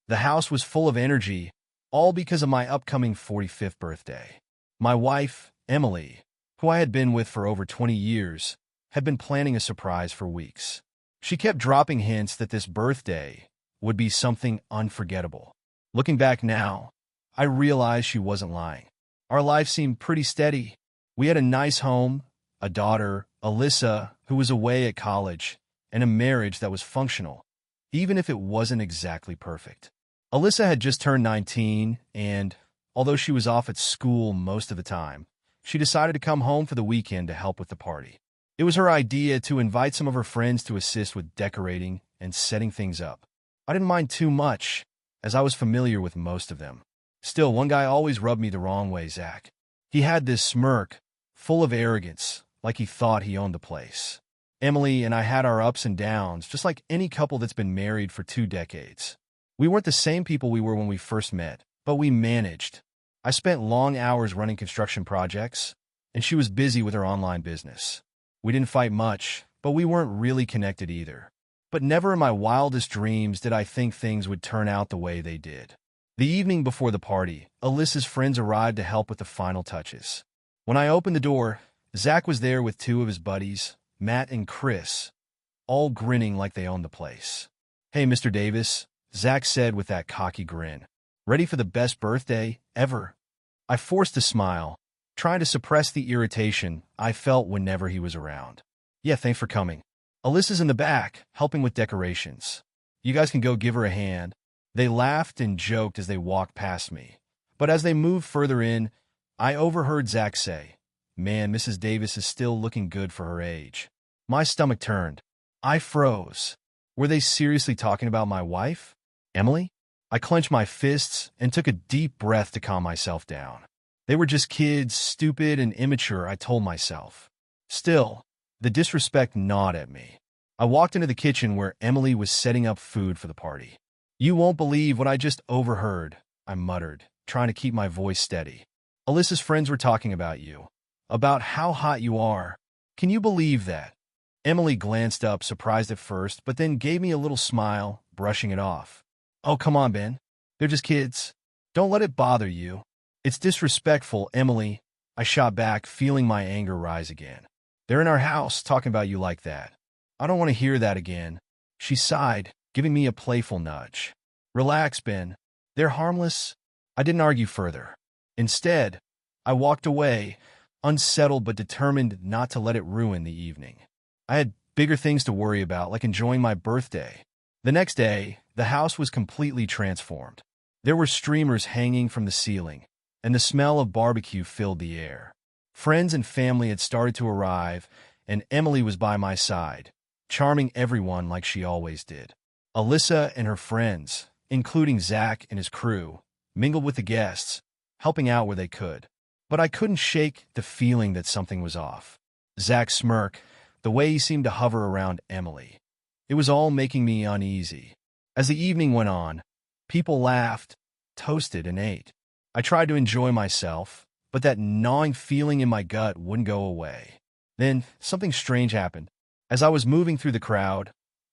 The house was full of energy, all because of my upcoming 45th birthday. My wife, Emily, who I had been with for over 20 years, had been planning a surprise for weeks. She kept dropping hints that this birthday would be something unforgettable. Looking back now, I realized she wasn't lying. Our life seemed pretty steady. We had a nice home, a daughter, Alyssa, who was away at college, and a marriage that was functional, even if it wasn't exactly perfect. Alyssa had just turned 19, and although she was off at school most of the time, she decided to come home for the weekend to help with the party. It was her idea to invite some of her friends to assist with decorating and setting things up. I didn't mind too much, as I was familiar with most of them. Still, one guy always rubbed me the wrong way, Zach. He had this smirk, full of arrogance, like he thought he owned the place. Emily and I had our ups and downs, just like any couple that's been married for 2 decades. We weren't the same people we were when we first met, but we managed. I spent long hours running construction projects, and she was busy with her online business. We didn't fight much, but we weren't really connected either. But never in my wildest dreams did I think things would turn out the way they did. The evening before the party, Alyssa's friends arrived to help with the final touches. When I opened the door, Zach was there with 2 of his buddies, Matt and Chris, all grinning like they owned the place. "Hey, Mr. Davis," Zach said with that cocky grin. "Ready for the best birthday ever?" I forced a smile, trying to suppress the irritation I felt whenever he was around. "Yeah, thanks for coming. Alyssa's in the back, helping with decorations. You guys can go give her a hand." They laughed and joked as they walked past me. But as they moved further in, I overheard Zach say, "Man, Mrs. Davis is still looking good for her age." My stomach turned. I froze. Were they seriously talking about my wife, Emily? I clenched my fists and took a deep breath to calm myself down. They were just kids, stupid and immature, I told myself. Still, the disrespect gnawed at me. I walked into the kitchen where Emily was setting up food for the party. "You won't believe what I just overheard," I muttered, trying to keep my voice steady. "Alyssa's friends were talking about you, about how hot you are. Can you believe that?" Emily glanced up, surprised at first, but then gave me a little smile, brushing it off. "Oh, come on, Ben. They're just kids. Don't let it bother you." "It's disrespectful, Emily," I shot back, feeling my anger rise again. "They're in our house talking about you like that. I don't want to hear that again." She sighed, giving me a playful nudge. "Relax, Ben. They're harmless." I didn't argue further. Instead, I walked away, unsettled but determined not to let it ruin the evening. I had bigger things to worry about, like enjoying my birthday. The next day, the house was completely transformed. There were streamers hanging from the ceiling, and the smell of barbecue filled the air. Friends and family had started to arrive, and Emily was by my side, charming everyone like she always did. Alyssa and her friends, including Zach and his crew, mingled with the guests, helping out where they could. But I couldn't shake the feeling that something was off. Zach's smirk, the way he seemed to hover around Emily. It was all making me uneasy. As the evening went on, people laughed, toasted, and ate. I tried to enjoy myself, but that gnawing feeling in my gut wouldn't go away. Then something strange happened. As I was moving through the crowd,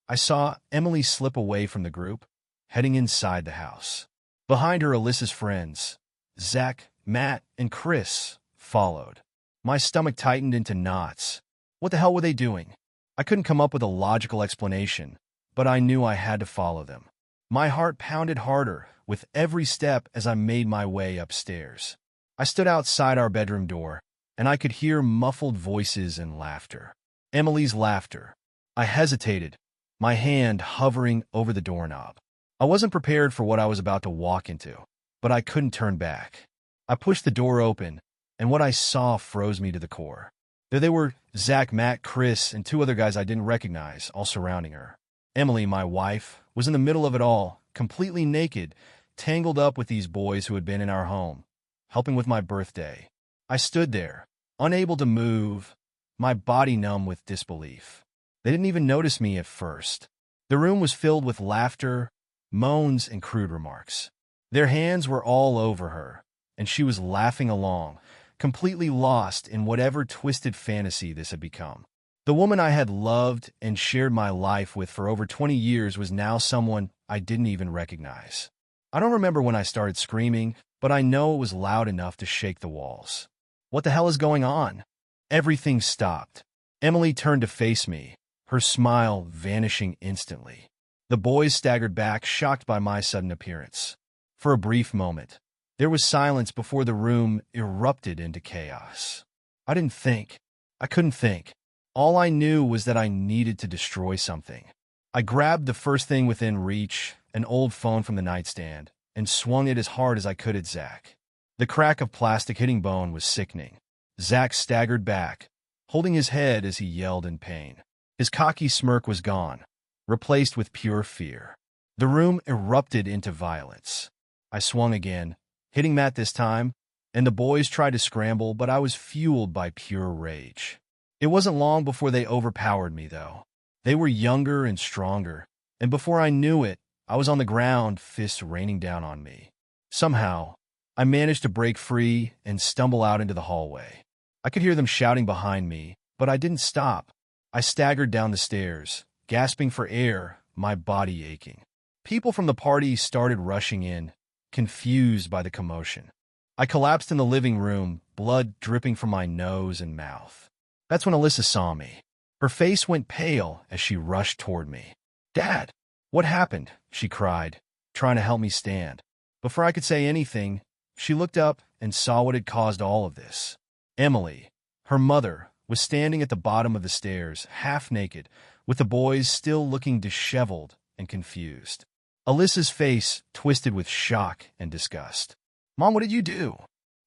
I saw Emily slip away from the group, heading inside the house. Behind her, Alyssa's friends, Zach, Matt, and Chris, followed. My stomach tightened into knots. What the hell were they doing? I couldn't come up with a logical explanation, but I knew I had to follow them. My heart pounded harder with every step as I made my way upstairs. I stood outside our bedroom door, and I could hear muffled voices and laughter. Emily's laughter. I hesitated, my hand hovering over the doorknob. I wasn't prepared for what I was about to walk into, but I couldn't turn back. I pushed the door open, and what I saw froze me to the core. There they were, Zach, Matt, Chris, and 2 other guys I didn't recognize, all surrounding her. Emily, my wife, was in the middle of it all, completely naked, tangled up with these boys who had been in our home, helping with my birthday. I stood there, unable to move, my body numb with disbelief. They didn't even notice me at first. The room was filled with laughter, moans, and crude remarks. Their hands were all over her, and she was laughing along, completely lost in whatever twisted fantasy this had become. The woman I had loved and shared my life with for over 20 years was now someone I didn't even recognize. I don't remember when I started screaming, but I know it was loud enough to shake the walls. What the hell is going on? Everything stopped. Emily turned to face me, her smile vanishing instantly. The boys staggered back, shocked by my sudden appearance. For a brief moment, there was silence before the room erupted into chaos. I didn't think. I couldn't think. All I knew was that I needed to destroy something. I grabbed the first thing within reach, an old phone from the nightstand, and swung it as hard as I could at Zach. The crack of plastic hitting bone was sickening. Zach staggered back, holding his head as he yelled in pain. His cocky smirk was gone, replaced with pure fear. The room erupted into violence. I swung again, hitting Matt this time, and the boys tried to scramble, but I was fueled by pure rage. It wasn't long before they overpowered me, though. They were younger and stronger, and before I knew it, I was on the ground, fists raining down on me. Somehow, I managed to break free and stumble out into the hallway. I could hear them shouting behind me, but I didn't stop. I staggered down the stairs, gasping for air, my body aching. People from the party started rushing in, confused by the commotion. I collapsed in the living room, blood dripping from my nose and mouth. That's when Alyssa saw me. Her face went pale as she rushed toward me. "Dad, what happened?" she cried, trying to help me stand. Before I could say anything, she looked up and saw what had caused all of this. Emily, her mother, was standing at the bottom of the stairs, half naked, with the boys still looking disheveled and confused. Alyssa's face twisted with shock and disgust. "Mom, what did you do?"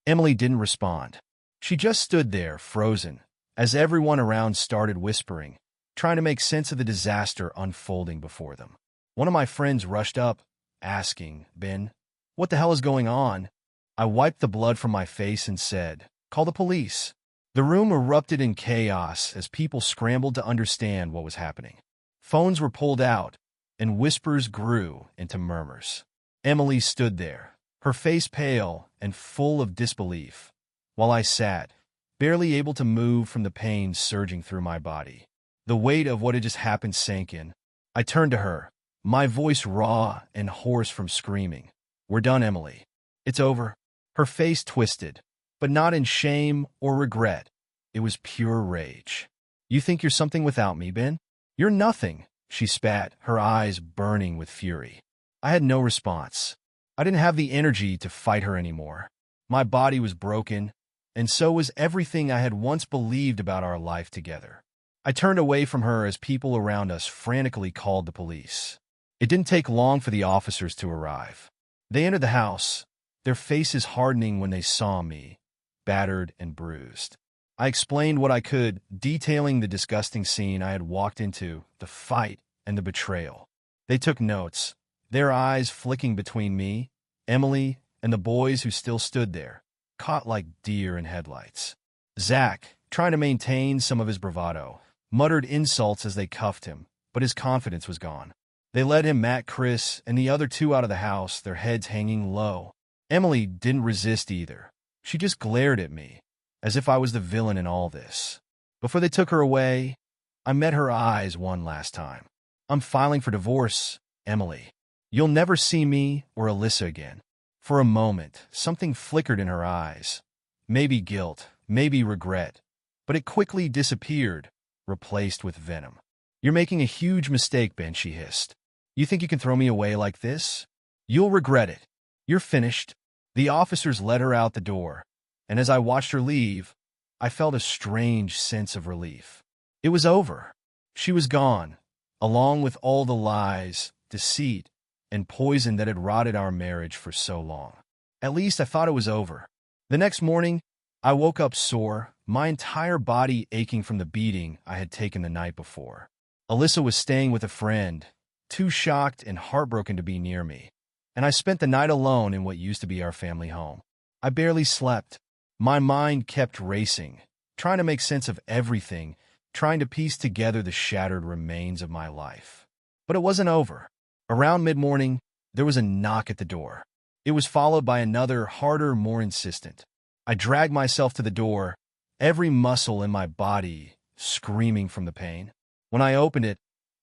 Emily didn't respond. She just stood there, frozen, as everyone around started whispering, trying to make sense of the disaster unfolding before them. One of my friends rushed up, asking, "Ben, what the hell is going on?" I wiped the blood from my face and said, "Call the police." The room erupted in chaos as people scrambled to understand what was happening. Phones were pulled out, and whispers grew into murmurs. Emily stood there, her face pale and full of disbelief, while I sat, barely able to move from the pain surging through my body. The weight of what had just happened sank in. I turned to her, my voice raw and hoarse from screaming. "We're done, Emily. It's over." Her face twisted, but not in shame or regret. It was pure rage. "You think you're something without me, Ben? You're nothing," she spat, her eyes burning with fury. I had no response. I didn't have the energy to fight her anymore. My body was broken, and so was everything I had once believed about our life together. I turned away from her as people around us frantically called the police. It didn't take long for the officers to arrive. They entered the house, their faces hardening when they saw me, battered and bruised. I explained what I could, detailing the disgusting scene I had walked into, the fight, and the betrayal. They took notes, their eyes flicking between me, Emily, and the boys who still stood there, caught like deer in headlights. Zach, trying to maintain some of his bravado, muttered insults as they cuffed him, but his confidence was gone. They led him, Matt, Chris, and the other two out of the house, their heads hanging low. Emily didn't resist either. She just glared at me, as if I was the villain in all this. Before they took her away, I met her eyes one last time. "I'm filing for divorce, Emily. You'll never see me or Alyssa again." For a moment, something flickered in her eyes. Maybe guilt, maybe regret, but it quickly disappeared, replaced with venom. "You're making a huge mistake, Ben," she hissed. "You think you can throw me away like this? You'll regret it. You're finished." The officers led her out the door, and as I watched her leave, I felt a strange sense of relief. It was over. She was gone, along with all the lies, deceit, and poison that had rotted our marriage for so long. At least I thought it was over. The next morning, I woke up sore, my entire body aching from the beating I had taken the night before. Alyssa was staying with a friend, too shocked and heartbroken to be near me, and I spent the night alone in what used to be our family home. I barely slept. My mind kept racing, trying to make sense of everything, trying to piece together the shattered remains of my life. But it wasn't over. Around mid-morning, there was a knock at the door. It was followed by another, harder, more insistent. I dragged myself to the door, every muscle in my body screaming from the pain. When I opened it,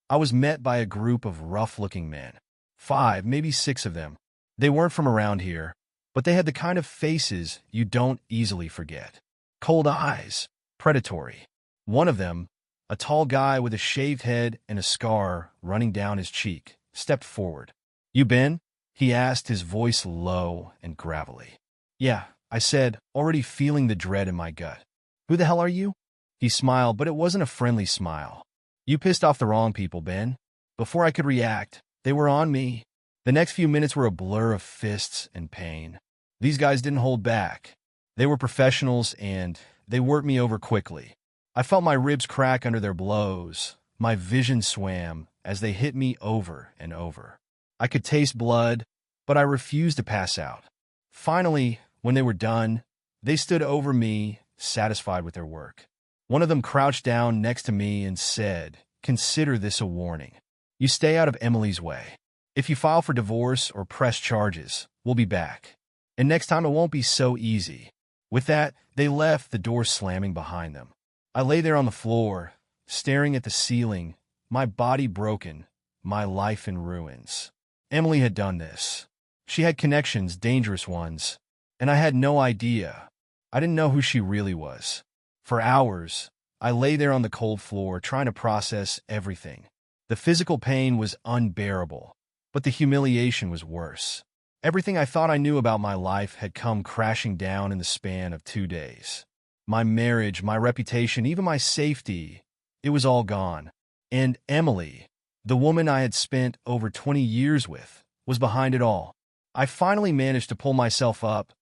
I was met by a group of rough-looking men. 5, maybe 6 of them. They weren't from around here, but they had the kind of faces you don't easily forget. Cold eyes, predatory. One of them, a tall guy with a shaved head and a scar running down his cheek, stepped forward. "You been?" he asked, his voice low and gravelly. "Yeah," I said, already feeling the dread in my gut. "Who the hell are you?" He smiled, but it wasn't a friendly smile. "You pissed off the wrong people, Ben." Before I could react, they were on me. The next few minutes were a blur of fists and pain. These guys didn't hold back. They were professionals, and they worked me over quickly. I felt my ribs crack under their blows. My vision swam as they hit me over and over. I could taste blood, but I refused to pass out. Finally, when they were done, they stood over me, satisfied with their work. One of them crouched down next to me and said, "Consider this a warning. You stay out of Emily's way. If you file for divorce or press charges, we'll be back. And next time it won't be so easy." With that, they left, the door slamming behind them. I lay there on the floor, staring at the ceiling, my body broken, my life in ruins. Emily had done this. She had connections, dangerous ones, and I had no idea. I didn't know who she really was. For hours, I lay there on the cold floor trying to process everything. The physical pain was unbearable, but the humiliation was worse. Everything I thought I knew about my life had come crashing down in the span of 2 days. My marriage, my reputation, even my safety, it was all gone. And Emily, the woman I had spent over 20 years with, was behind it all. I finally managed to pull myself up,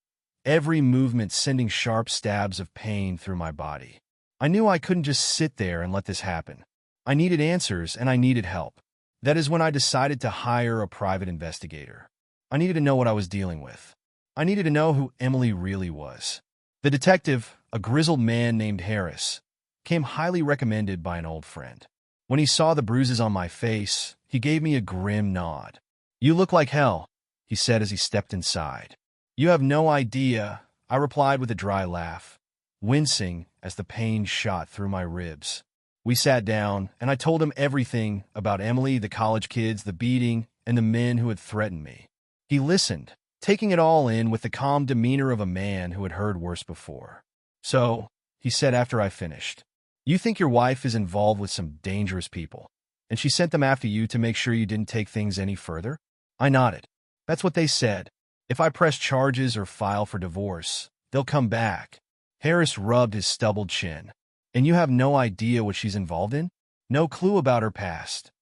every movement sending sharp stabs of pain through my body. I knew I couldn't just sit there and let this happen. I needed answers, and I needed help. That is when I decided to hire a private investigator. I needed to know what I was dealing with. I needed to know who Emily really was. The detective, a grizzled man named Harris, came highly recommended by an old friend. When he saw the bruises on my face, he gave me a grim nod. "You look like hell," he said as he stepped inside. "You have no idea," I replied with a dry laugh, wincing as the pain shot through my ribs. We sat down, and I told him everything about Emily, the college kids, the beating, and the men who had threatened me. He listened, taking it all in with the calm demeanor of a man who had heard worse before. "So," he said after I finished, "you think your wife is involved with some dangerous people, and she sent them after you to make sure you didn't take things any further?" I nodded. "That's what they said. If I press charges or file for divorce, they'll come back." Harris rubbed his stubbled chin. "And you have no idea what she's involved in? No clue about her past?"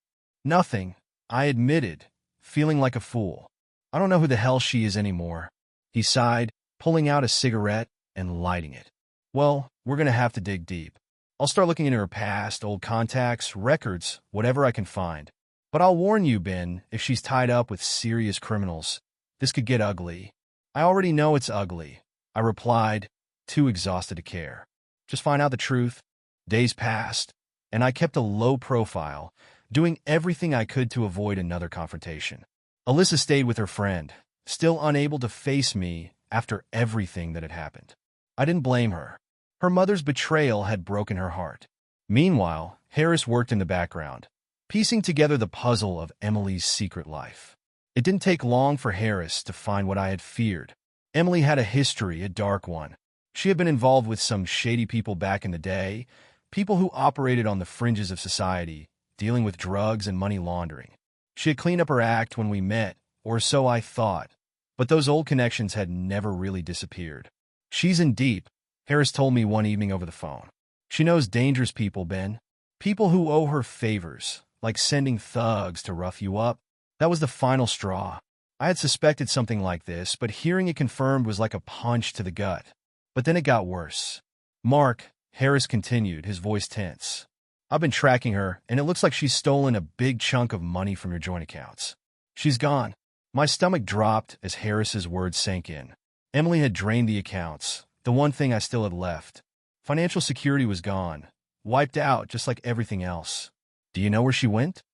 "Nothing," I admitted, feeling like a fool. "I don't know who the hell she is anymore." He sighed, pulling out a cigarette and lighting it. "Well, we're going to have to dig deep. I'll start looking into her past, old contacts, records, whatever I can find. But I'll warn you, Ben, if she's tied up with serious criminals, this could get ugly." "I already know it's ugly," I replied, too exhausted to care. "Just find out the truth." Days passed, and I kept a low profile, doing everything I could to avoid another confrontation. Alyssa stayed with her friend, still unable to face me after everything that had happened. I didn't blame her. Her mother's betrayal had broken her heart. Meanwhile, Harris worked in the background, piecing together the puzzle of Emily's secret life. It didn't take long for Harris to find what I had feared. Emily had a history, a dark one. She had been involved with some shady people back in the day, people who operated on the fringes of society, dealing with drugs and money laundering. She had cleaned up her act when we met, or so I thought, but those old connections had never really disappeared. "She's in deep," Harris told me one evening over the phone. "She knows dangerous people, Ben. People who owe her favors, like sending thugs to rough you up." That was the final straw. I had suspected something like this, but hearing it confirmed was like a punch to the gut. But then it got worse. "Mark," Harris continued, his voice tense, "I've been tracking her, and it looks like she's stolen a big chunk of money from your joint accounts. She's gone." My stomach dropped as Harris's words sank in. Emily had drained the accounts, the one thing I still had left. Financial security was gone, wiped out just like everything else. "Do you know where she went?"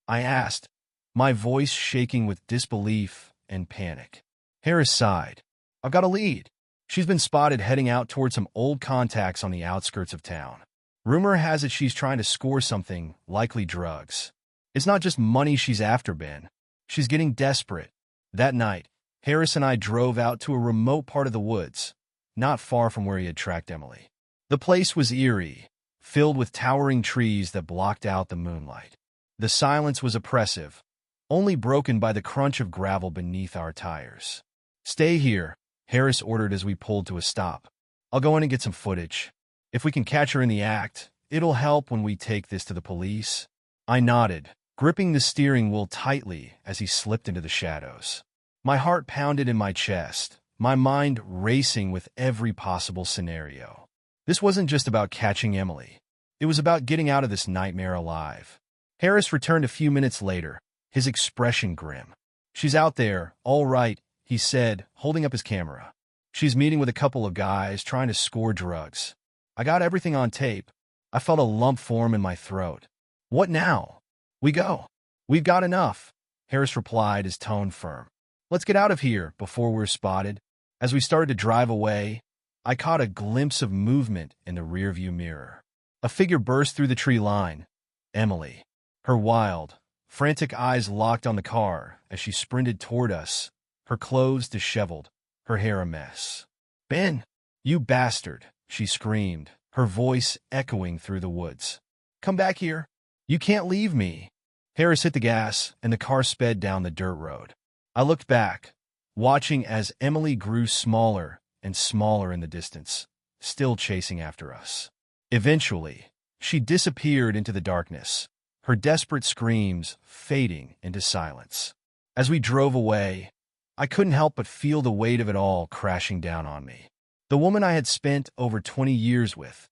I asked, my voice shaking with disbelief and panic. Harris sighed. "I've got a lead. She's been spotted heading out toward some old contacts on the outskirts of town. Rumor has it she's trying to score something, likely drugs. It's not just money she's after, Ben. She's getting desperate." That night, Harris and I drove out to a remote part of the woods, not far from where he had tracked Emily. The place was eerie, filled with towering trees that blocked out the moonlight. The silence was oppressive, only broken by the crunch of gravel beneath our tires. "Stay here," Harris ordered as we pulled to a stop. "I'll go in and get some footage. If we can catch her in the act, it'll help when we take this to the police." I nodded, gripping the steering wheel tightly as he slipped into the shadows. My heart pounded in my chest, my mind racing with every possible scenario. This wasn't just about catching Emily. It was about getting out of this nightmare alive. Harris returned a few minutes later, his expression grim. "She's out there, all right," he said, holding up his camera. "She's meeting with a couple of guys trying to score drugs. I got everything on tape." I felt a lump form in my throat. "What now?" "We go. We've got enough," Harris replied, his tone firm. "Let's get out of here before we're spotted." As we started to drive away, I caught a glimpse of movement in the rearview mirror. A figure burst through the tree line. Emily. Her wild, frantic eyes locked on the car as she sprinted toward us, her clothes disheveled, her hair a mess. "Ben, you bastard," she screamed, her voice echoing through the woods. "Come back here. You can't leave me." Harris hit the gas, and the car sped down the dirt road. I looked back, watching as Emily grew smaller and smaller in the distance, still chasing after us. Eventually, she disappeared into the darkness, her desperate screams fading into silence. As we drove away, I couldn't help but feel the weight of it all crashing down on me. The woman I had spent over 20 years with,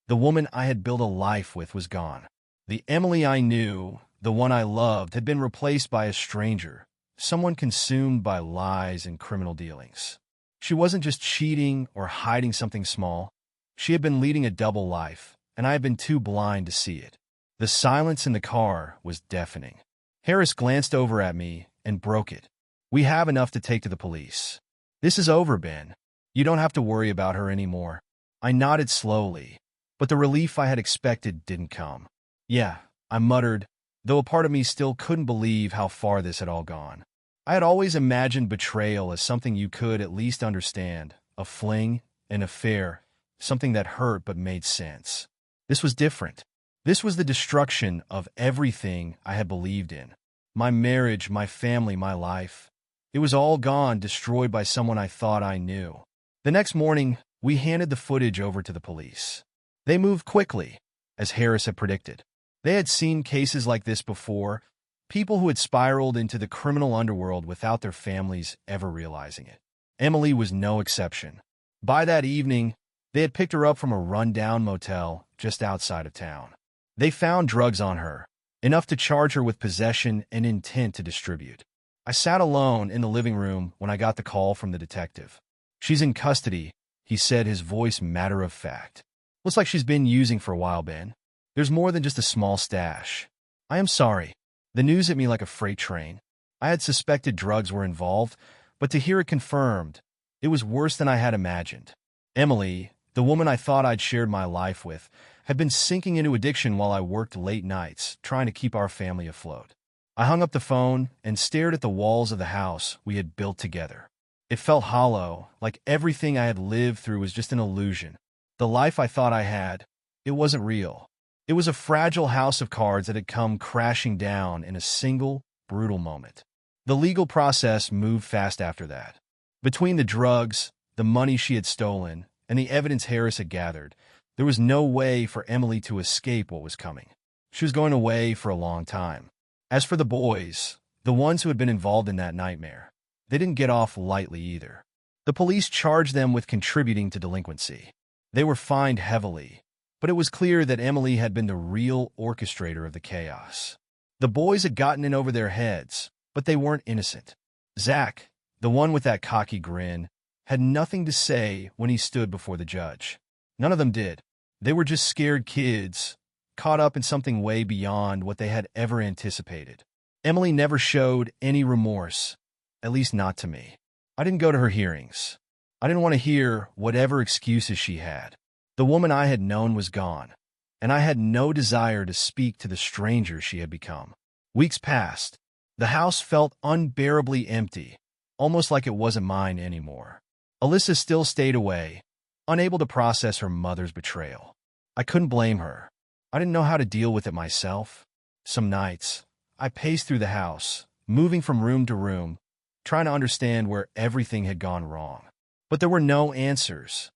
the woman I had built a life with, was gone. The Emily I knew, the one I loved, had been replaced by a stranger, someone consumed by lies and criminal dealings. She wasn't just cheating or hiding something small. She had been leading a double life, and I had been too blind to see it. The silence in the car was deafening. Harris glanced over at me and broke it. "We have enough to take to the police. This is over, Ben. You don't have to worry about her anymore." I nodded slowly, but the relief I had expected didn't come. "Yeah," I muttered, though a part of me still couldn't believe how far this had all gone. I had always imagined betrayal as something you could at least understand, a fling, an affair, something that hurt but made sense. This was different. This was the destruction of everything I had believed in. My marriage, my family, my life. It was all gone, destroyed by someone I thought I knew. The next morning, we handed the footage over to the police. They moved quickly, as Harris had predicted. They had seen cases like this before, people who had spiraled into the criminal underworld without their families ever realizing it. Emily was no exception. By that evening, they had picked her up from a run-down motel just outside of town. They found drugs on her, enough to charge her with possession and intent to distribute. I sat alone in the living room when I got the call from the detective. "She's in custody," he said, his voice matter of fact. "Looks like she's been using for a while, Ben. There's more than just a small stash." I am sorry. The news hit me like a freight train. I had suspected drugs were involved, but to hear it confirmed, it was worse than I had imagined. Emily, the woman I thought I'd shared my life with, had been sinking into addiction while I worked late nights, trying to keep our family afloat. I hung up the phone and stared at the walls of the house we had built together. It felt hollow, like everything I had lived through was just an illusion. The life I thought I had, it wasn't real. It was a fragile house of cards that had come crashing down in a single, brutal moment. The legal process moved fast after that. Between the drugs, the money she had stolen, and the evidence Harris had gathered, there was no way for Emily to escape what was coming. She was going away for a long time. As for the boys, the ones who had been involved in that nightmare, they didn't get off lightly either. The police charged them with contributing to delinquency. They were fined heavily, but it was clear that Emily had been the real orchestrator of the chaos. The boys had gotten in over their heads, but they weren't innocent. Zach, the one with that cocky grin, had nothing to say when he stood before the judge. None of them did. They were just scared kids, caught up in something way beyond what they had ever anticipated. Emily never showed any remorse, at least not to me. I didn't go to her hearings. I didn't want to hear whatever excuses she had. The woman I had known was gone, and I had no desire to speak to the stranger she had become. Weeks passed. The house felt unbearably empty, almost like it wasn't mine anymore. Alyssa still stayed away, unable to process her mother's betrayal. I couldn't blame her. I didn't know how to deal with it myself. Some nights, I paced through the house, moving from room to room, trying to understand where everything had gone wrong. But there were no answers,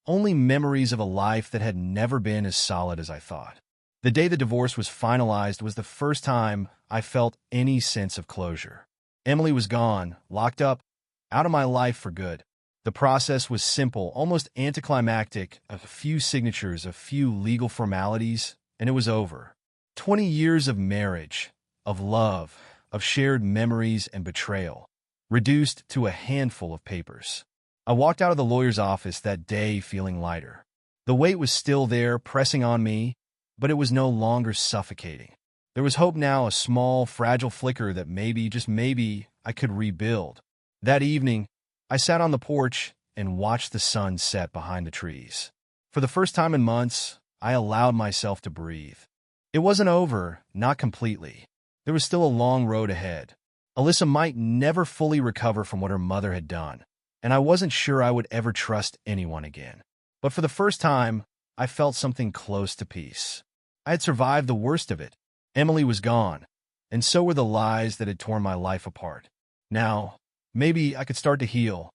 only memories of a life that had never been as solid as I thought. The day the divorce was finalized was the first time I felt any sense of closure. Emily was gone, locked up, out of my life for good. The process was simple, almost anticlimactic, a few signatures, a few legal formalities, and it was over. 20 years of marriage, of love, of shared memories and betrayal, reduced to a handful of papers. I walked out of the lawyer's office that day feeling lighter. The weight was still there, pressing on me, but it was no longer suffocating. There was hope now, a small, fragile flicker that maybe, just maybe, I could rebuild. That evening, I sat on the porch and watched the sun set behind the trees. For the first time in months, I allowed myself to breathe. It wasn't over, not completely. There was still a long road ahead. Alyssa might never fully recover from what her mother had done, and I wasn't sure I would ever trust anyone again. But for the first time, I felt something close to peace. I had survived the worst of it. Emily was gone, and so were the lies that had torn my life apart. Now, maybe I could start to heal,